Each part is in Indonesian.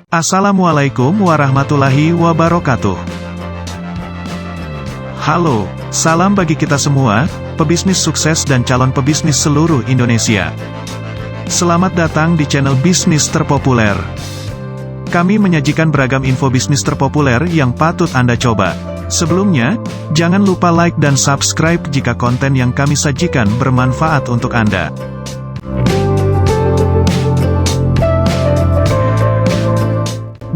Assalamualaikum warahmatullahi wabarakatuh. Halo, salam bagi kita semua, pebisnis sukses dan calon pebisnis seluruh Indonesia. Selamat datang di channel bisnis terpopuler. Kami menyajikan beragam info bisnis terpopuler yang patut Anda coba. Sebelumnya, jangan lupa like dan subscribe jika konten yang kami sajikan bermanfaat untuk Anda.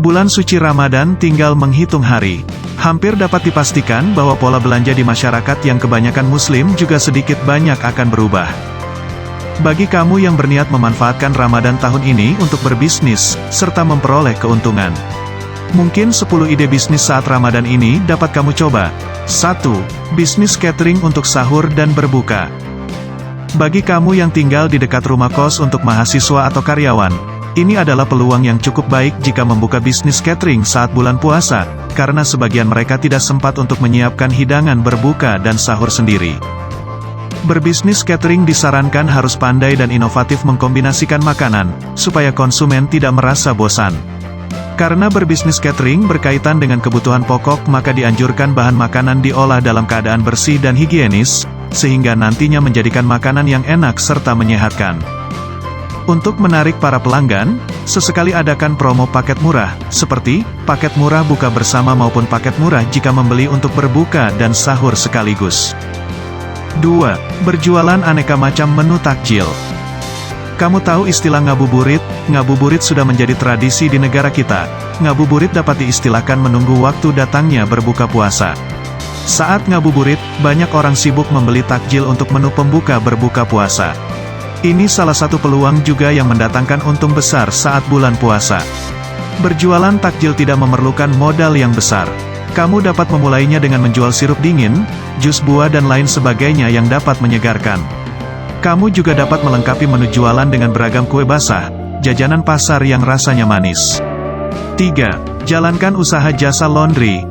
Bulan suci Ramadan tinggal menghitung hari. Hampir dapat dipastikan bahwa pola belanja di masyarakat yang kebanyakan muslim juga sedikit banyak akan berubah. Bagi kamu yang berniat memanfaatkan Ramadan tahun ini untuk berbisnis, serta memperoleh keuntungan. Mungkin 10 ide bisnis saat Ramadan ini dapat kamu coba. 1. Bisnis catering untuk sahur dan berbuka. Bagi kamu yang tinggal di dekat rumah kos untuk mahasiswa atau karyawan, ini adalah peluang yang cukup baik jika membuka bisnis catering saat bulan puasa, karena sebagian mereka tidak sempat untuk menyiapkan hidangan berbuka dan sahur sendiri. Berbisnis catering disarankan harus pandai dan inovatif mengkombinasikan makanan, supaya konsumen tidak merasa bosan. Karena berbisnis catering berkaitan dengan kebutuhan pokok, maka dianjurkan bahan makanan diolah dalam keadaan bersih dan higienis, sehingga nantinya menjadikan makanan yang enak serta menyehatkan. Untuk menarik para pelanggan, sesekali adakan promo paket murah, seperti paket murah buka bersama maupun paket murah jika membeli untuk berbuka dan sahur sekaligus. 2. Berjualan aneka macam menu takjil. Kamu tahu istilah ngabuburit? Ngabuburit sudah menjadi tradisi di negara kita. Ngabuburit dapat diistilahkan menunggu waktu datangnya berbuka puasa. Saat ngabuburit, banyak orang sibuk membeli takjil untuk menu pembuka berbuka puasa. Ini salah satu peluang juga yang mendatangkan untung besar saat bulan puasa. Berjualan takjil tidak memerlukan modal yang besar. Kamu dapat memulainya dengan menjual sirup dingin, jus buah dan lain sebagainya yang dapat menyegarkan. Kamu juga dapat melengkapi menu jualan dengan beragam kue basah, jajanan pasar yang rasanya manis. 3. Jalankan usaha jasa laundry.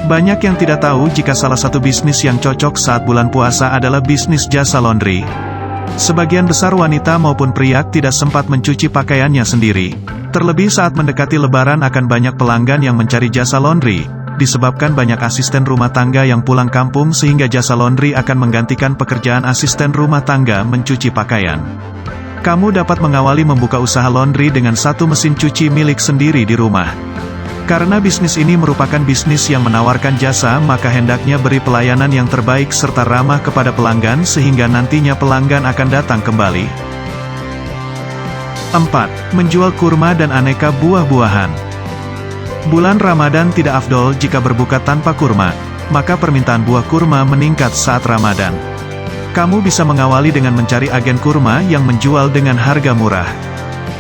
Banyak yang tidak tahu jika salah satu bisnis yang cocok saat bulan puasa adalah bisnis jasa laundry. Sebagian besar wanita maupun pria tidak sempat mencuci pakaiannya sendiri. Terlebih saat mendekati Lebaran akan banyak pelanggan yang mencari jasa laundry, disebabkan banyak asisten rumah tangga yang pulang kampung sehingga jasa laundry akan menggantikan pekerjaan asisten rumah tangga mencuci pakaian. Kamu dapat mengawali membuka usaha laundry dengan satu mesin cuci milik sendiri di rumah. Karena bisnis ini merupakan bisnis yang menawarkan jasa, maka hendaknya beri pelayanan yang terbaik serta ramah kepada pelanggan sehingga nantinya pelanggan akan datang kembali. 4. Menjual kurma dan aneka buah-buahan. Bulan Ramadan tidak afdol jika berbuka tanpa kurma, maka permintaan buah kurma meningkat saat Ramadan. Kamu bisa mengawali dengan mencari agen kurma yang menjual dengan harga murah.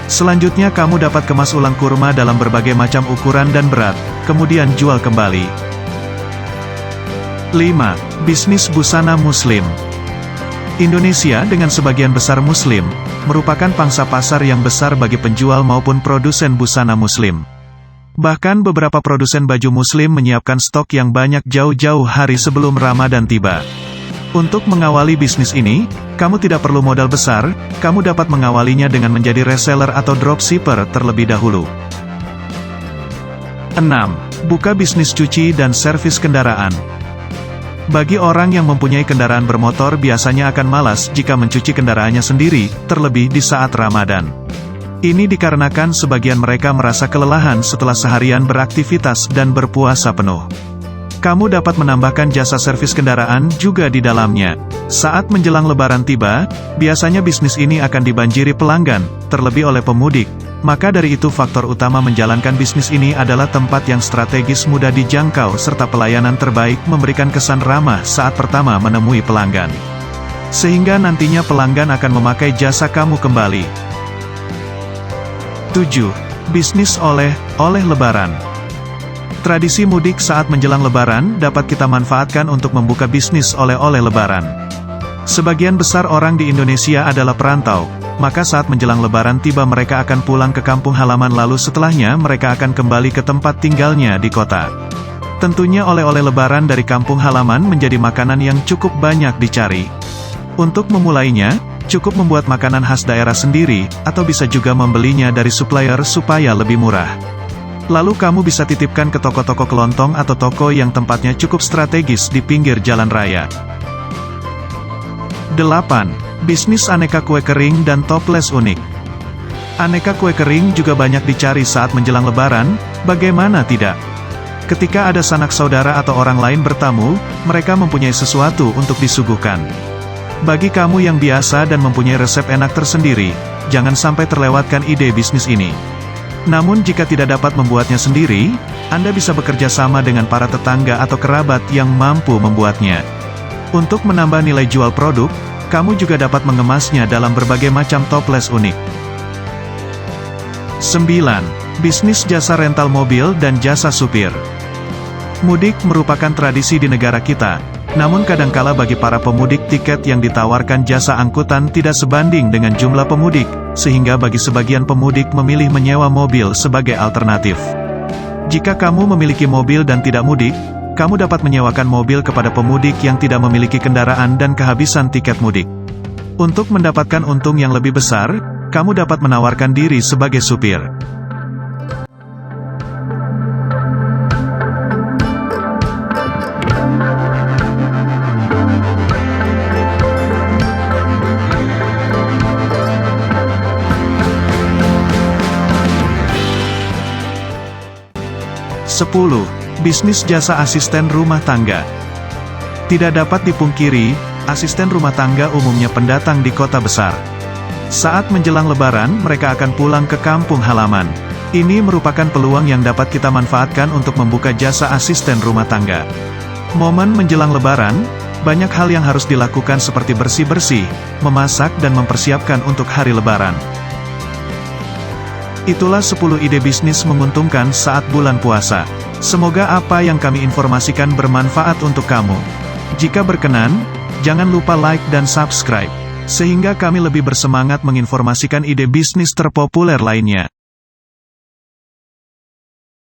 Selanjutnya kamu dapat kemas ulang kurma dalam berbagai macam ukuran dan berat, kemudian jual kembali. 5. Bisnis busana muslim. Indonesia dengan sebagian besar muslim, merupakan pangsa pasar yang besar bagi penjual maupun produsen busana muslim. Bahkan beberapa produsen baju muslim menyiapkan stok yang banyak jauh-jauh hari sebelum Ramadan tiba. Untuk mengawali bisnis ini, kamu tidak perlu modal besar, kamu dapat mengawalinya dengan menjadi reseller atau dropshipper terlebih dahulu. 6. Buka bisnis cuci dan servis kendaraan. Bagi orang yang mempunyai kendaraan bermotor biasanya akan malas jika mencuci kendaraannya sendiri, terlebih di saat Ramadan. Ini dikarenakan sebagian mereka merasa kelelahan setelah seharian beraktivitas dan berpuasa penuh. Kamu dapat menambahkan jasa servis kendaraan juga di dalamnya. Saat menjelang Lebaran tiba, biasanya bisnis ini akan dibanjiri pelanggan, terlebih oleh pemudik. Maka dari itu faktor utama menjalankan bisnis ini adalah tempat yang strategis mudah dijangkau serta pelayanan terbaik memberikan kesan ramah saat pertama menemui pelanggan. Sehingga nantinya pelanggan akan memakai jasa kamu kembali. 7. Bisnis oleh-oleh Lebaran. Tradisi mudik saat menjelang Lebaran dapat kita manfaatkan untuk membuka bisnis oleh-oleh Lebaran. Sebagian besar orang di Indonesia adalah perantau, maka saat menjelang Lebaran tiba mereka akan pulang ke kampung halaman lalu setelahnya mereka akan kembali ke tempat tinggalnya di kota. Tentunya oleh-oleh Lebaran dari kampung halaman menjadi makanan yang cukup banyak dicari. Untuk memulainya, Cukup membuat makanan khas daerah sendiri, atau bisa juga membelinya dari supplier supaya lebih murah. Lalu kamu bisa titipkan ke toko-toko kelontong atau toko yang tempatnya cukup strategis di pinggir jalan raya. 8. Bisnis aneka kue kering dan toples unik. Aneka kue kering juga banyak dicari saat menjelang Lebaran, bagaimana tidak? Ketika ada sanak saudara atau orang lain bertamu, mereka mempunyai sesuatu untuk disuguhkan. Bagi kamu yang biasa dan mempunyai resep enak tersendiri, jangan sampai terlewatkan ide bisnis ini. Namun jika tidak dapat membuatnya sendiri, Anda bisa bekerja sama dengan para tetangga atau kerabat yang mampu membuatnya. Untuk menambah nilai jual produk, kamu juga dapat mengemasnya dalam berbagai macam toples unik. 9. Bisnis jasa rental mobil dan jasa supir. Mudik merupakan tradisi di negara kita, namun kadangkala bagi para pemudik tiket yang ditawarkan jasa angkutan tidak sebanding dengan jumlah pemudik, sehingga bagi sebagian pemudik memilih menyewa mobil sebagai alternatif. Jika kamu memiliki mobil dan tidak mudik, kamu dapat menyewakan mobil kepada pemudik yang tidak memiliki kendaraan dan kehabisan tiket mudik. Untuk mendapatkan untung yang lebih besar, kamu dapat menawarkan diri sebagai supir. 10. Bisnis jasa asisten rumah tangga. Tidak dapat dipungkiri, asisten rumah tangga umumnya pendatang di kota besar. Saat menjelang Lebaran, mereka akan pulang ke kampung halaman. Ini merupakan peluang yang dapat kita manfaatkan untuk membuka jasa asisten rumah tangga. Momen menjelang Lebaran, banyak hal yang harus dilakukan seperti bersih-bersih, memasak dan mempersiapkan untuk hari Lebaran. Itulah 10 ide bisnis menguntungkan saat bulan puasa. Semoga apa yang kami informasikan bermanfaat untuk kamu. Jika berkenan, jangan lupa like dan subscribe, sehingga kami lebih bersemangat menginformasikan ide bisnis terpopuler lainnya.